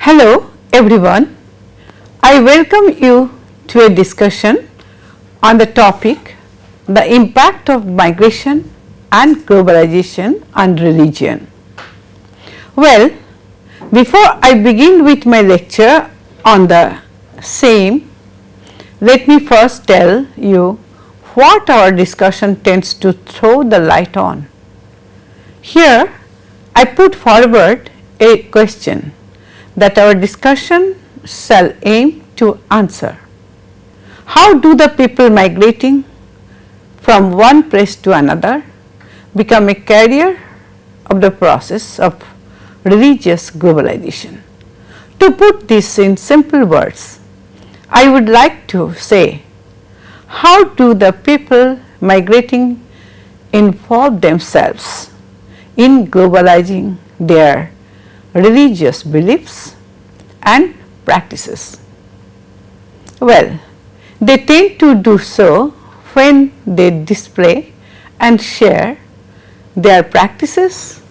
Hello everyone, I welcome you to a discussion on the topic the impact of migration and globalization on religion. Well, before I begin with my lecture on the same, let me first tell you what our discussion tends to throw the light on. Here I put forward a question that our discussion shall aim to answer. How do the people migrating from one place to another become a carrier of the process of religious globalization? To put this in simple words, I would like to say, how do the people migrating involve themselves in globalizing their religious beliefs and practices? Well, they tend to do so when they display and share their practices,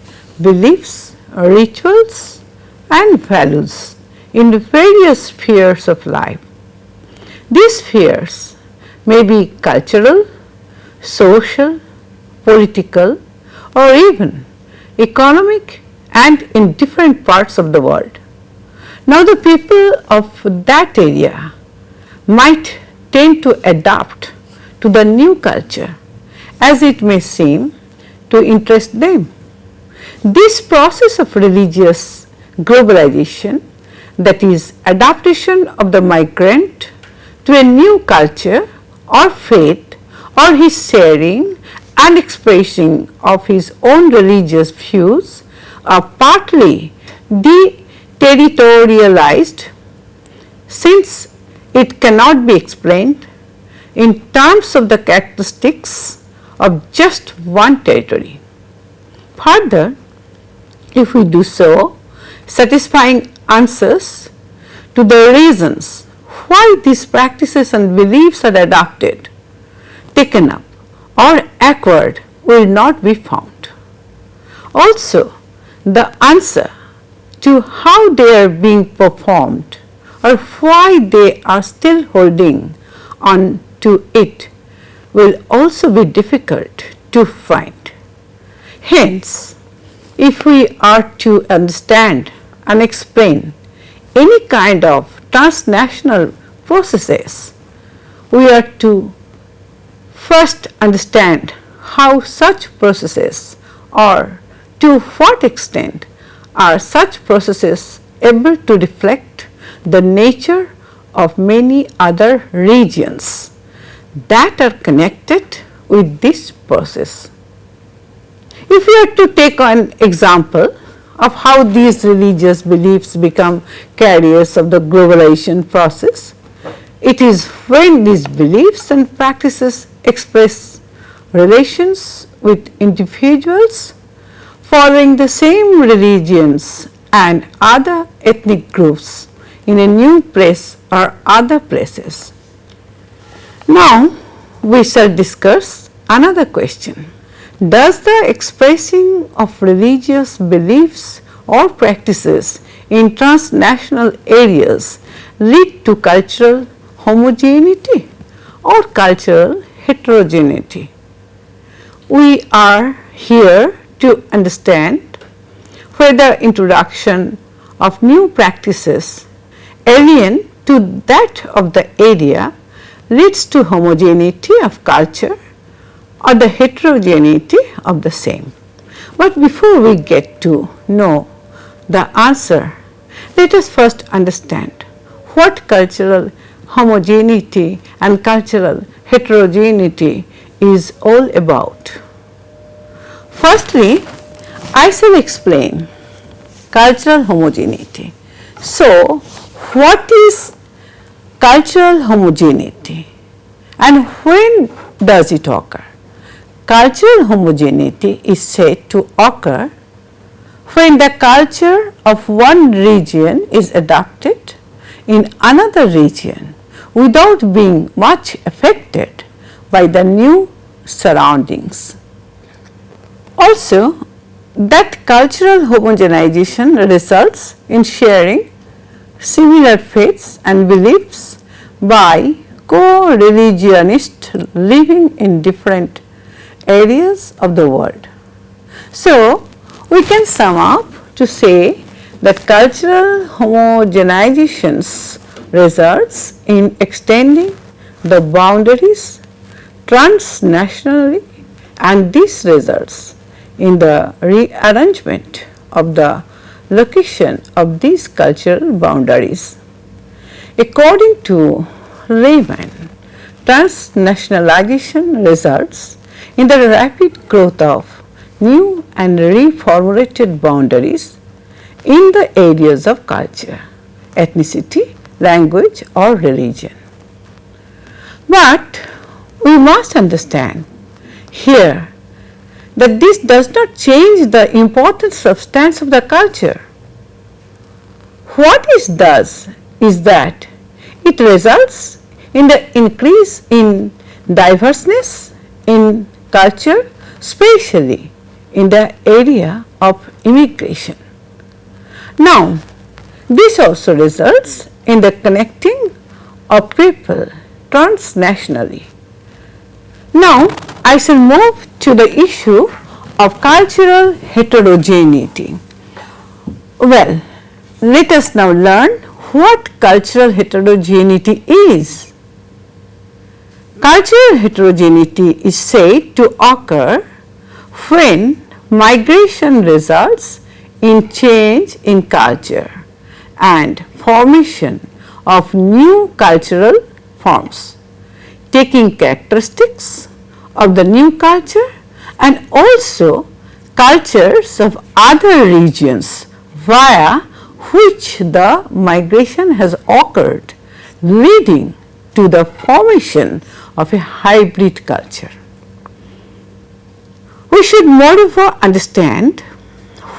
beliefs, rituals and values in various spheres of life. These spheres may be cultural, social, political or even economic and in different parts of the world. Now the people of that area might tend to adapt to the new culture as it may seem to interest them. This process of religious globalization, that is adaptation of the migrant to a new culture or faith or his sharing and expressing of his own religious views are partly deterritorialized, since it cannot be explained in terms of the characteristics of just one territory. Further, if we do so, satisfying answers to the reasons why these practices and beliefs are adopted, taken up or acquired will not be found. Also, the answer to how they are being performed or why they are still holding on to it will also be difficult to find. Hence, if we are to understand and explain any kind of transnational processes, we are to first understand how such processes, or to what extent are such processes able to reflect the nature of many other regions that are connected with this process. If we are to take an example of how these religious beliefs become carriers of the globalization process, it is when these beliefs and practices express relations with individuals following the same religions and other ethnic groups in a new place or other places. Now, we shall discuss another question. Does the expressing of religious beliefs or practices in transnational areas lead to cultural homogeneity or cultural heterogeneity? We are here to understand whether introduction of new practices alien to that of the area leads to homogeneity of culture or the heterogeneity of the same. But before we get to know the answer, let us first understand what cultural homogeneity and cultural heterogeneity is all about. Firstly, I shall explain cultural homogeneity. So, what is cultural homogeneity and when does it occur? Cultural homogeneity is said to occur when the culture of one region is adopted in another region without being much affected by the new surroundings. Also, that cultural homogenization results in sharing similar faiths and beliefs by co-religionists living in different areas of the world. So, we can sum up to say that cultural homogenizations results in extending the boundaries transnationally, and this results in the rearrangement of the location of these cultural boundaries. According to Lehman, transnationalization results in the rapid growth of new and reformulated boundaries in the areas of culture, ethnicity, language or religion. But we must understand here that this does not change the important substance of the culture. What it does is that it results in the increase in diverseness in culture, especially in the area of immigration. Now, this also results in the connecting of people transnationally. Now, I shall move to the issue of cultural heterogeneity. Well, let us now learn what cultural heterogeneity is. Cultural heterogeneity is said to occur when migration results in change in culture and formation of new cultural forms, taking characteristics of the new culture and also cultures of other regions via which the migration has occurred, leading to the formation of a hybrid culture. We should moreover understand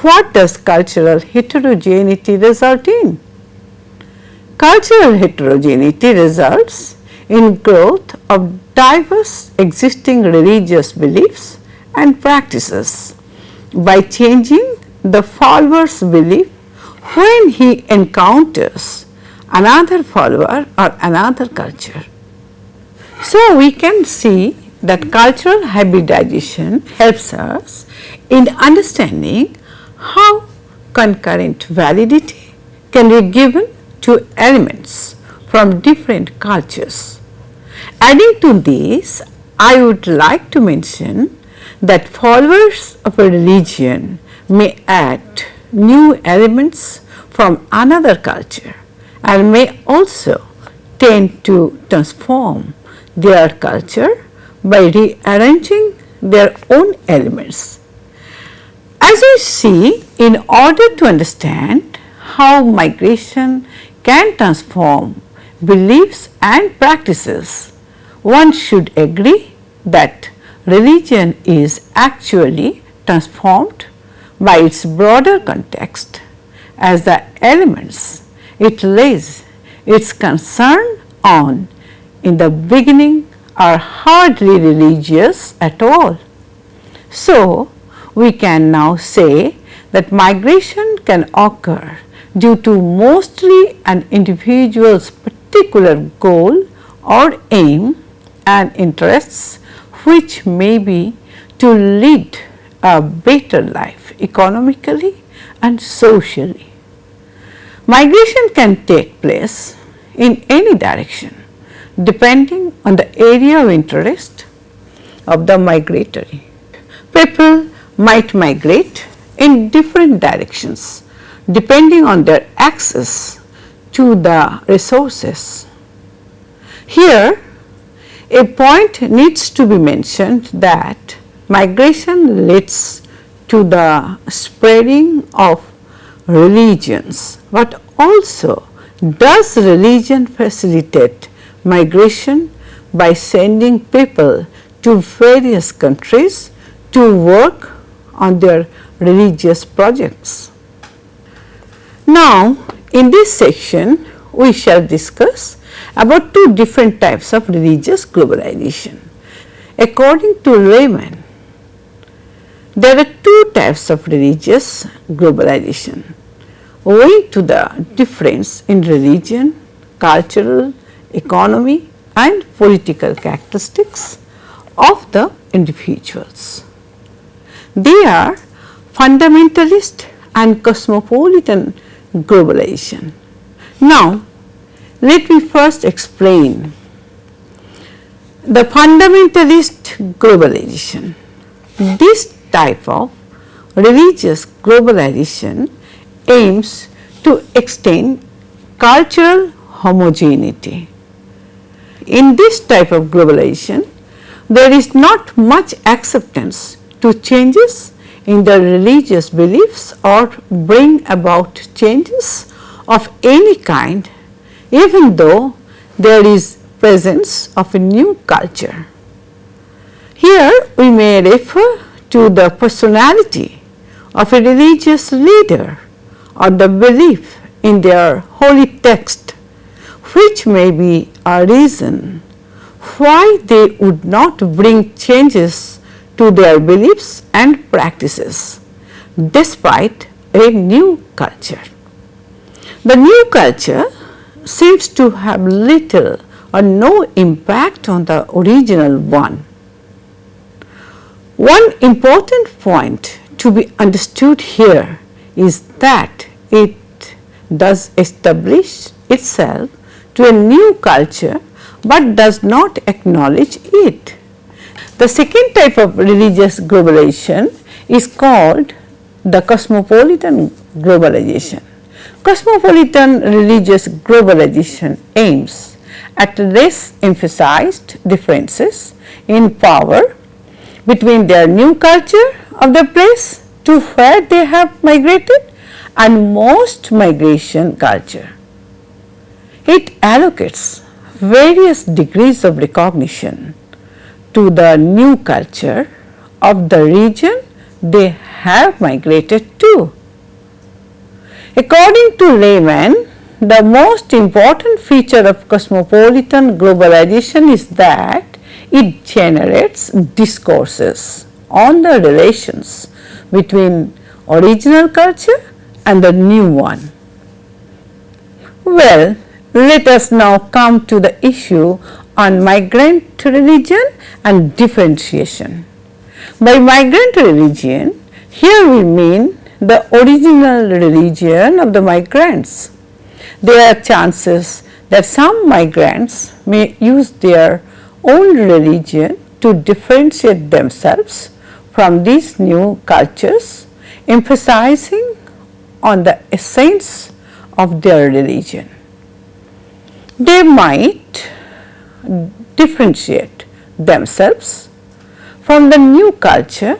what does cultural heterogeneity result in. Cultural heterogeneity results in growth of diverse existing religious beliefs and practices by changing the follower's belief when he encounters another follower or another culture. So, we can see that cultural hybridization helps us in understanding how concurrent validity can be given to elements from different cultures. Adding to this, I would like to mention that followers of a religion may add new elements from another culture and may also tend to transform their culture by rearranging their own elements. As we see, in order to understand how migration can transform beliefs and practices, one should agree that religion is actually transformed by its broader context, as the elements it lays its concern on in the beginning are hardly religious at all. So, we can now say that migration can occur due to mostly an individual's particular goal or aim and interests, which may be to lead a better life economically and socially. Migration can take place in any direction depending on the area of interest of the migratory. People might migrate in different directions depending on their access to the resources. Here, a point needs to be mentioned that migration leads to the spreading of religions, but also does religion facilitate migration by sending people to various countries to work on their religious projects. Now, in this section, we shall discuss about two different types of religious globalization. According to Lehman, there are two types of religious globalization. owing to the difference in religion, cultural, economy and political characteristics of the individuals. They are fundamentalist and cosmopolitan globalization. Now, let me first explain the fundamentalist globalization. This type of religious globalization aims to extend cultural homogeneity. In this type of globalization, there is not much acceptance to changes in the religious beliefs or bring about changes of any kind, even though there is presence of a new culture. Here we may refer to the personality of a religious leader or the belief in their holy text, which may be a reason why they would not bring changes to their beliefs and practices despite a new culture. The new culture seems to have little or no impact on the original one. One important point to be understood here is that it does establish itself to a new culture but does not acknowledge it. The second type of religious globalization is called the cosmopolitan globalization. Cosmopolitan religious globalization aims at less emphasized differences in power between their new culture of the place to where they have migrated and most migration culture. It allocates various degrees of recognition to the new culture of the region they have migrated to. According to laymen, the most important feature of cosmopolitan globalization is that it generates discourses on the relations between original culture and the new one. Well, let us now come to the issue on migrant religion and differentiation. By migrant religion, here we mean the original religion of the migrants. There are chances that some migrants may use their own religion to differentiate themselves from these new cultures, emphasizing on the essence of their religion. They might differentiate themselves from the new culture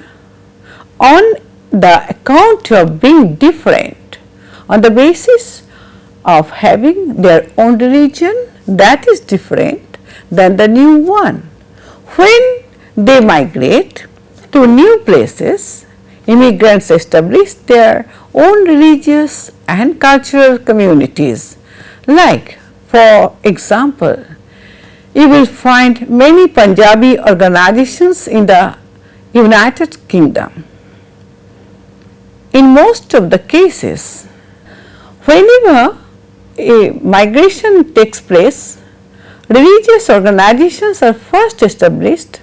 on the account of being different, on the basis of having their own religion that is different than the new one. When they migrate to new places, immigrants establish their own religious and cultural communities. Like, for example, you will find many Punjabi organizations in the United Kingdom. In most of the cases, whenever a migration takes place, religious organizations are first established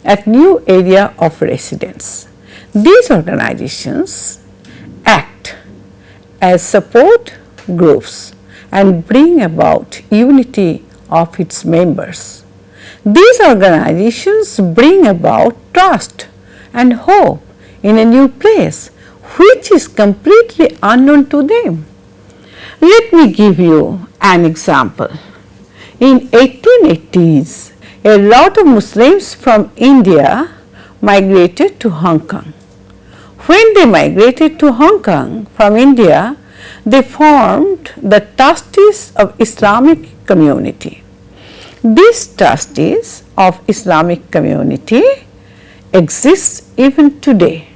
at new area of residence. These organizations act as support groups and bring about unity of its members. These organizations bring about trust and hope in a new place which is completely unknown to them. Let me give you an example. In 1880s, a lot of Muslims from India migrated to Hong Kong. When they migrated to Hong Kong from India, they formed the trustees of Islamic community. These trustees of Islamic community exists even today.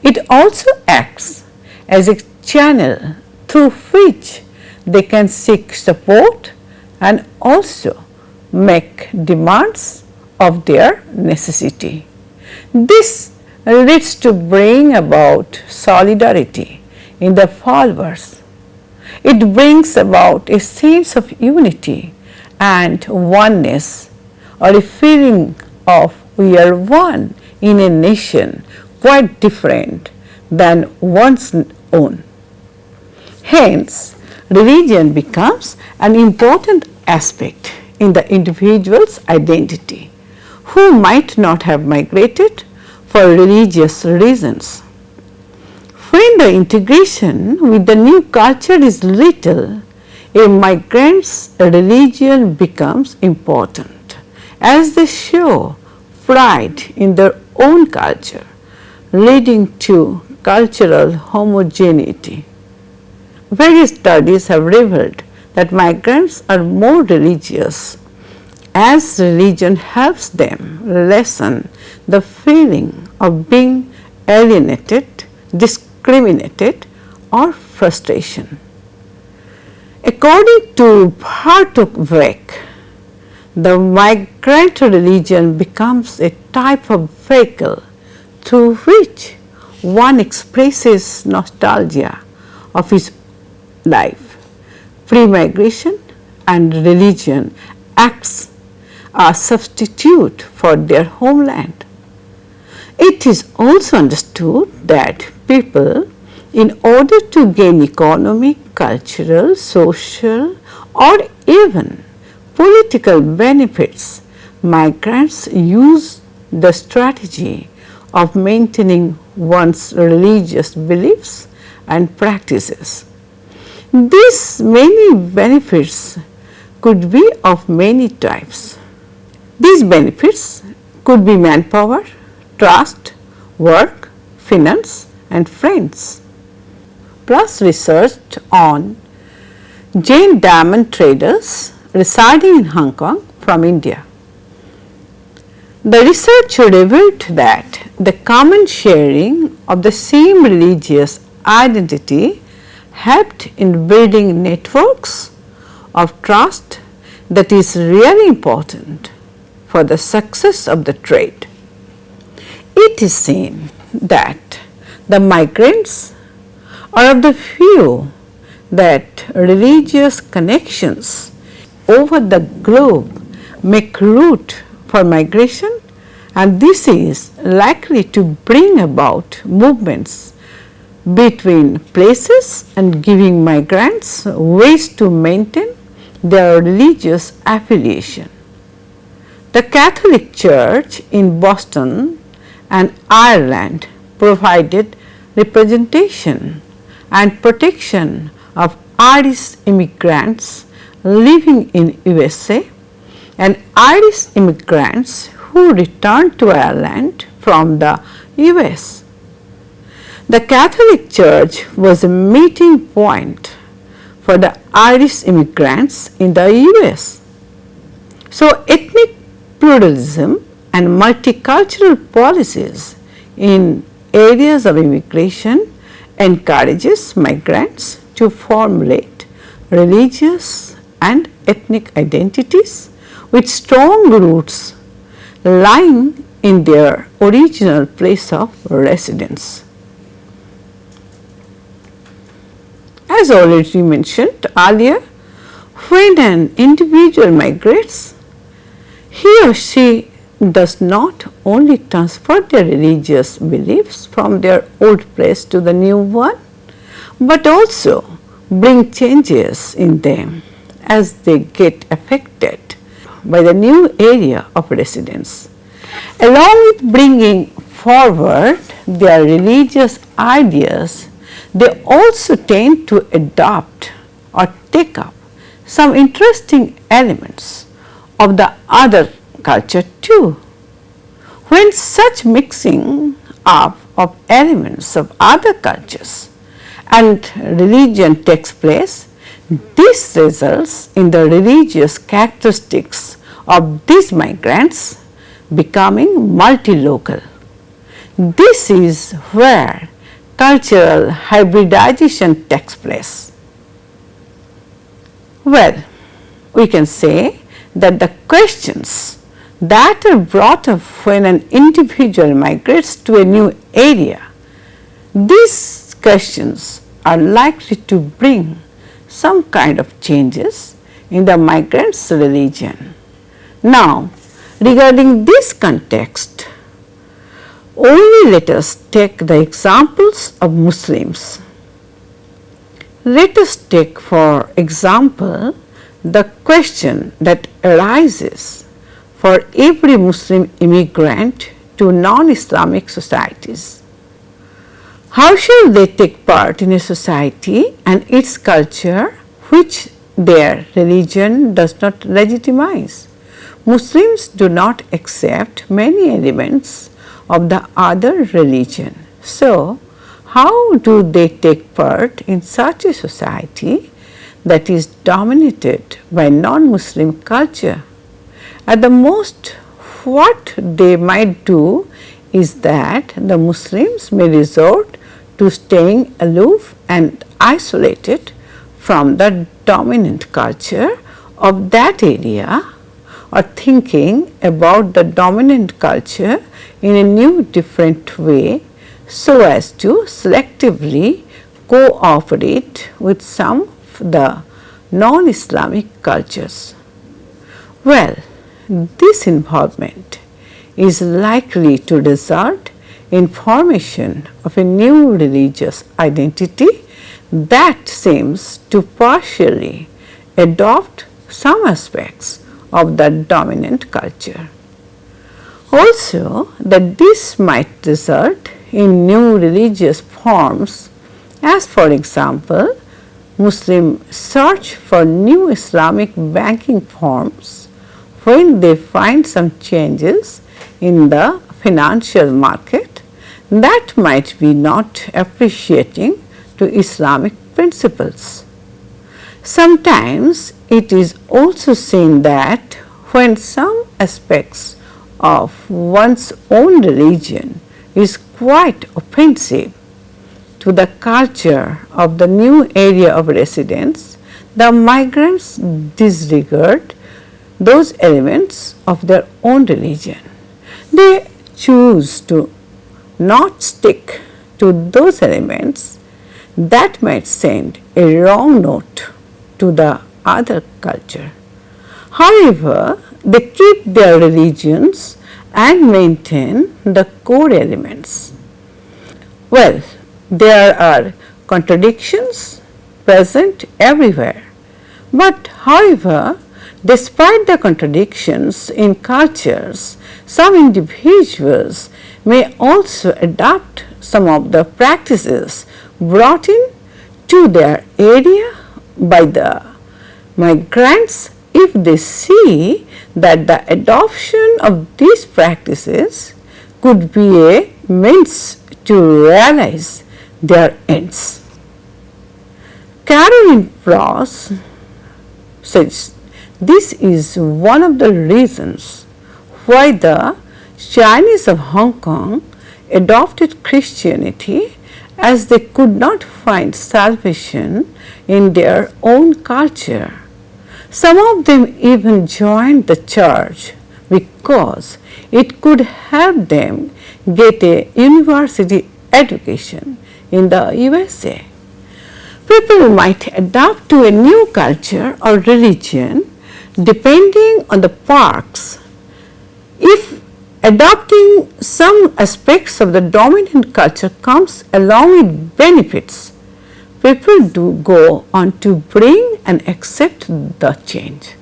It also acts as a channel through which they can seek support and also make demands of their necessity. This leads to bring about solidarity in the followers It brings about a sense of unity and oneness, or a feeling of we are one in a nation quite different than one's own. Hence, religion becomes an important aspect in the individual's identity, who might not have migrated for religious reasons. When the integration with the new culture is little, a migrant's religion becomes important, as they show pride in their own culture, leading to cultural homogeneity. Various studies have revealed that migrants are more religious, as religion helps them lessen the feeling of being alienated, discriminated, or frustration. According to Beck, the migrant religion becomes a type of vehicle through which one expresses nostalgia of his life. Pre-migration and religion acts as substitute for their homeland. It is also understood that people, in order to gain economic, cultural, social, or even political benefits, migrants use the strategy of maintaining one's religious beliefs and practices. These many benefits could be of many types. These benefits could be manpower, trust, work, finance, and friends. Plus research on Jane diamond traders residing in Hong Kong from India. The research revealed that the common sharing of the same religious identity helped in building networks of trust that is really important for the success of the trade. It is seen that the migrants are of the view that religious connections over the globe make route for migration, and this is likely to bring about movements between places and giving migrants ways to maintain their religious affiliation. The Catholic Church in Boston and Ireland provided representation and protection of Irish immigrants living in USA and Irish immigrants who returned to Ireland from the US. The Catholic Church was a meeting point for the Irish immigrants in the US. So, ethnic pluralism and multicultural policies in areas of immigration encourages migrants to formulate religious and ethnic identities with strong roots lying in their original place of residence. As already mentioned earlier, when an individual migrates, he or she does not only transfer their religious beliefs from their old place to the new one, but also bring changes in them as they get affected by the new area of residence. Along with bringing forward their religious ideas, they also tend to adopt or take up some interesting elements of the other culture too. When such mixing up of elements of other cultures and religion takes place, this results in the religious characteristics of these migrants becoming multilocal. This is where cultural hybridization takes place. Well, we can say that the questions that are brought up when an individual migrates to a new area, these questions are likely to bring some kind of changes in the migrants' religion. Now, regarding this context, only let us take the examples of Muslims. Let us take for example the question that arises for every Muslim immigrant to non-Islamic societies. How shall they take part in a society and its culture which their religion does not legitimize? Muslims do not accept many elements of the other religion. So, how do they take part in such a society that is dominated by non-Muslim culture? At the most, what they might do is that the Muslims may resort to staying aloof and isolated from the dominant culture of that area, or thinking about the dominant culture in a new different way so as to selectively cooperate with some of the non-Islamic cultures. Well, this involvement is likely to result in formation of a new religious identity that seems to partially adopt some aspects of the dominant culture. Also, that this might result in new religious forms, as for example, Muslims search for new Islamic banking forms when they find some changes in the financial market that might be not appreciating to Islamic principles. Sometimes it is also seen that when some aspects of one's own religion is quite offensive to the culture of the new area of residence, the migrants disregard those elements of their own religion. They choose to not stick to those elements that might send a wrong note to the other culture. However, they keep their religions and maintain the core elements. Well, there are contradictions present everywhere, but however, despite the contradictions in cultures, some individuals may also adopt some of the practices brought in to their area by the migrants if they see that the adoption of these practices could be a means to realize their ends. Caroline Ross says this is one of the reasons why the Chinese of Hong Kong adopted Christianity, as they could not find salvation in their own culture. Some of them even joined the church because it could help them get a university education in the USA. People might adapt to a new culture or religion depending on the perks. If adopting some aspects of the dominant culture comes along with benefits, people do go on to bring and accept the change.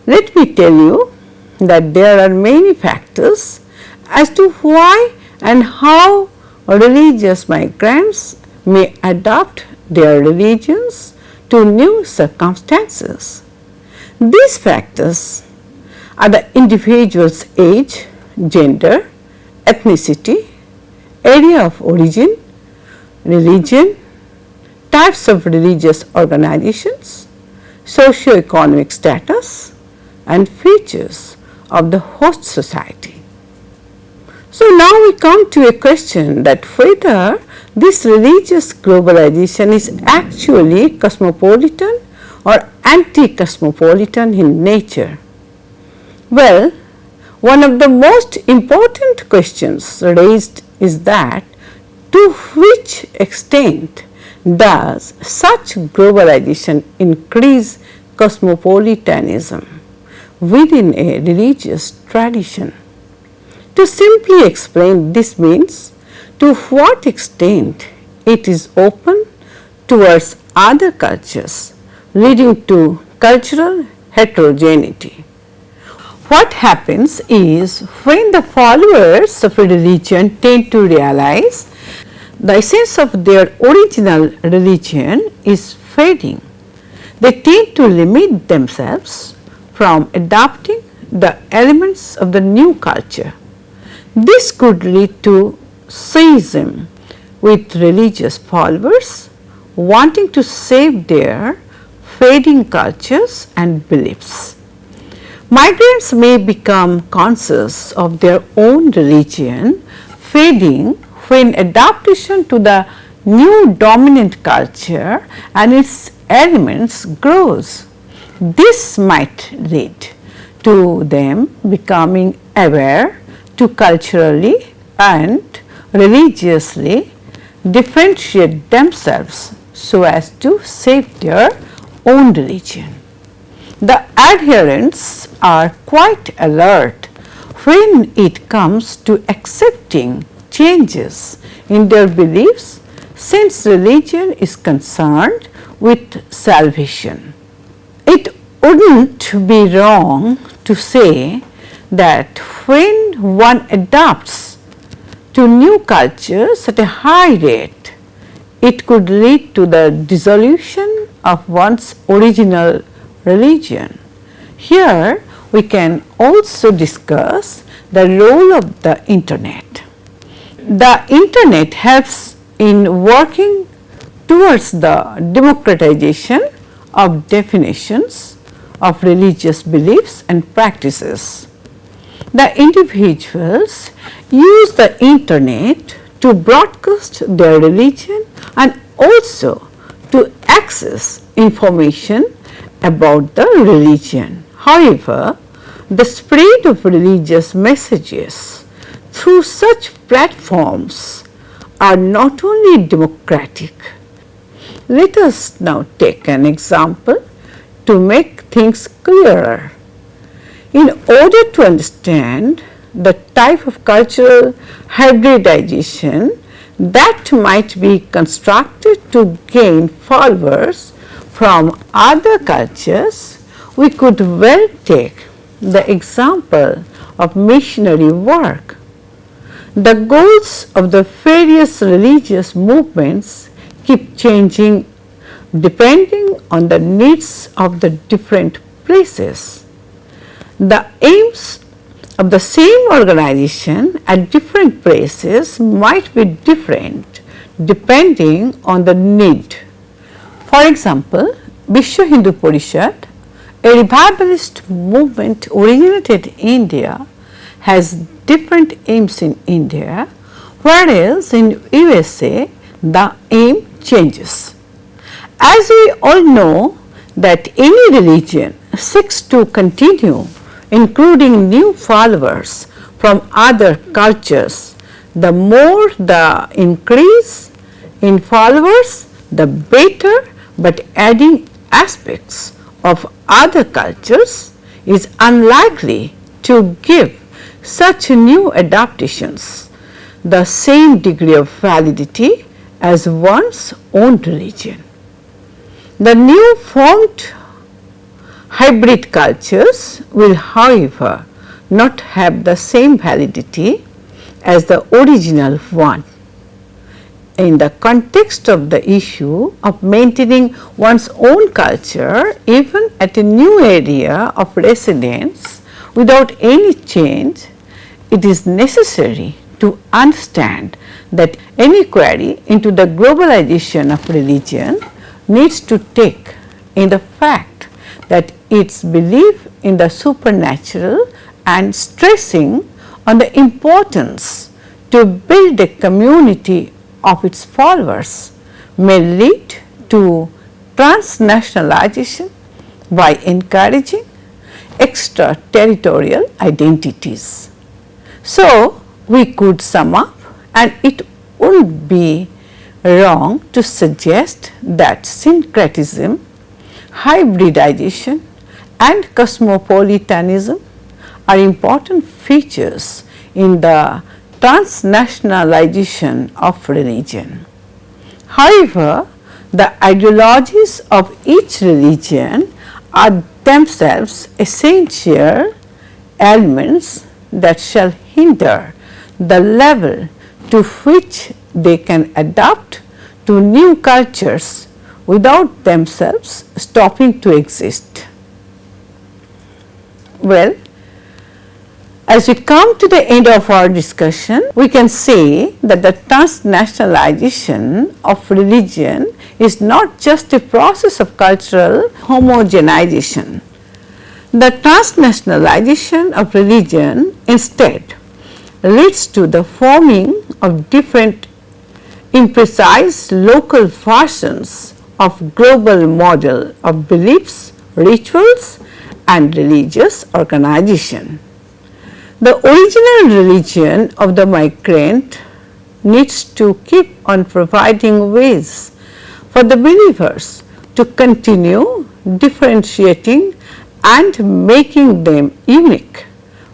Let me tell you that there are many factors as to why and how religious migrants may adapt their religions to new circumstances. These factors are the individual's age, gender, ethnicity, area of origin, religion, types of religious organizations, socio-economic status, and features of the host society. So now we come to a question that whether this religious globalization is actually cosmopolitan or anti-cosmopolitan in nature. Well, one of the most important questions raised is that to which extent Does such globalization increase cosmopolitanism within a religious tradition? To simply explain, this means to what extent it is open towards other cultures, leading to cultural heterogeneity. What happens is, when the followers of a religion tend to realize the essence of their original religion is fading, they tend to limit themselves from adopting the elements of the new culture. This could lead to schism with religious followers wanting to save their fading cultures and beliefs. Migrants may become conscious of their own religion fading when adaptation to the new dominant culture and its elements grows. This might lead to them becoming aware to culturally and religiously differentiate themselves so as to save their own religion. The adherents are quite alert when it comes to accepting changes in their beliefs, since religion is concerned with salvation. It wouldn't be wrong to say that when one adapts to new cultures at a high rate, it could lead to the dissolution of one's original religion. Here we can also discuss the role of the internet. The internet helps in working towards the democratization of definitions of religious beliefs and practices. The individuals use the internet to broadcast their religion and also to access information about the religion. However, the spread of religious messages through such platforms are not only democratic. Let us now take an example to make things clearer. In order to understand the type of cultural hybridization that might be constructed to gain followers from other cultures, we could well take the example of missionary work. The goals of the various religious movements keep changing depending on the needs of the different places. The aims of the same organization at different places might be different depending on the need. For example, Vishwa Hindu Parishad, a revivalist movement originated in India, has different aims in India, whereas in USA the aim changes. As we all know that any religion seeks to continue including new followers from other cultures, the more the increase in followers, the better, but adding aspects of other cultures is unlikely to give such new adaptations the same degree of validity as one's own religion. The new formed hybrid cultures will, however, not have the same validity as the original one. In the context of the issue of maintaining one's own culture even at a new area of residence without any change, it is necessary to understand that any query into the globalization of religion needs to take in the fact that its belief in the supernatural and stressing on the importance to build a community of its followers may lead to transnationalization by encouraging extraterritorial identities. So, we could sum up, and it would be wrong to suggest that syncretism, hybridization and cosmopolitanism are important features in the transnationalization of religion. However, the ideologies of each religion are themselves essential elements that shall hinder the level to which they can adapt to new cultures without themselves stopping to exist. Well, as we come to the end of our discussion, we can say that the transnationalization of religion is not just a process of cultural homogenization. The transnationalization of religion instead leads to the forming of different imprecise local versions of global model of beliefs, rituals and religious organization. The original religion of the migrant needs to keep on providing ways for the believers to continue differentiating and making them unique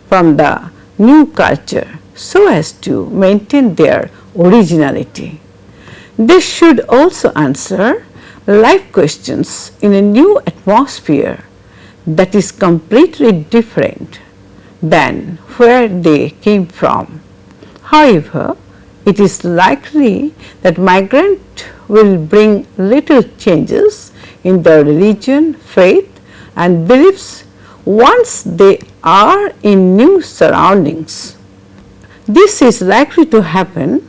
from the new culture so as to maintain their originality. They should also answer life questions in a new atmosphere that is completely different than where they came from. However, it is likely that migrant will bring little changes in their religion, faith and beliefs once they are in new surroundings. This is likely to happen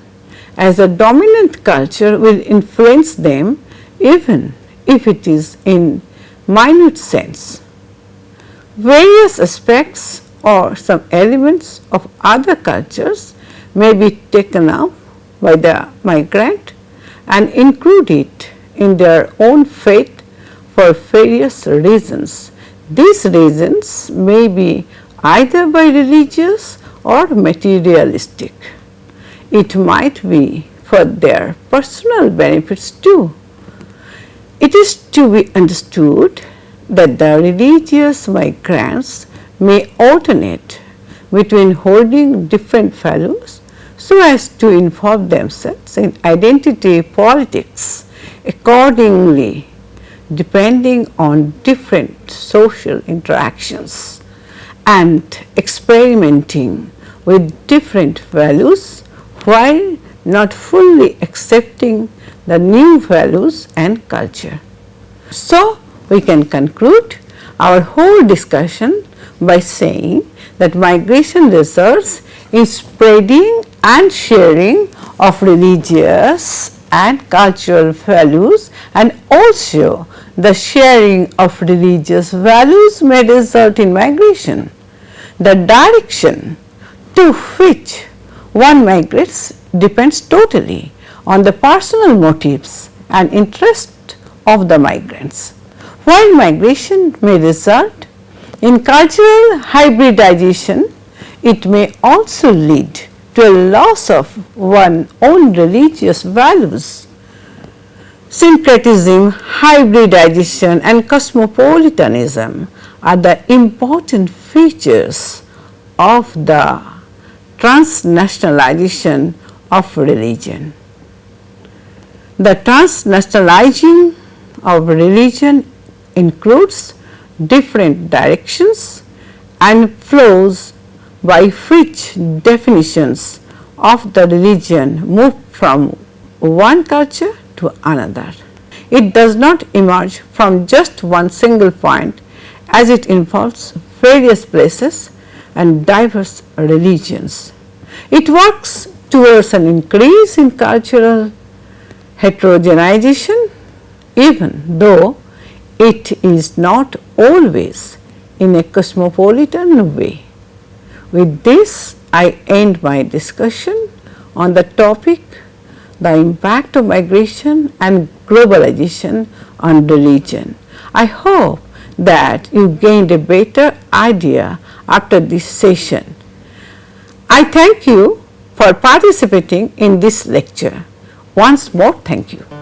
as a dominant culture will influence them even if it is in minute sense. Various aspects or some elements of other cultures may be taken up by the migrant and included in their own faith for various reasons. These reasons may be either by religious or materialistic. It might be for their personal benefits too. It is to be understood that the religious migrants may alternate between holding different values so as to involve themselves in identity politics accordingly, depending on different social interactions and experimenting with different values while not fully accepting the new values and culture. So, we can conclude our whole discussion by saying that migration results in spreading and sharing of religious and cultural values, and also the sharing of religious values may result in migration. The direction to which one migrates depends totally on the personal motives and interest of the migrants. While migration may result in cultural hybridization, it may also lead to a loss of one's own religious values. Syncretism, hybridization and cosmopolitanism are the important features of the transnationalization of religion. The transnationalizing of religion includes different directions and flows by which definitions of the religion move from one culture to another. It does not emerge from just one single point, as it involves various places and diverse religions. It works towards an increase in cultural heterogenization, even though it is not always in a cosmopolitan way. With this, I end my discussion on the topic, the impact of migration and globalization on religion. I hope that you gained a better idea after this session. I thank you for participating in this lecture. Once more, thank you.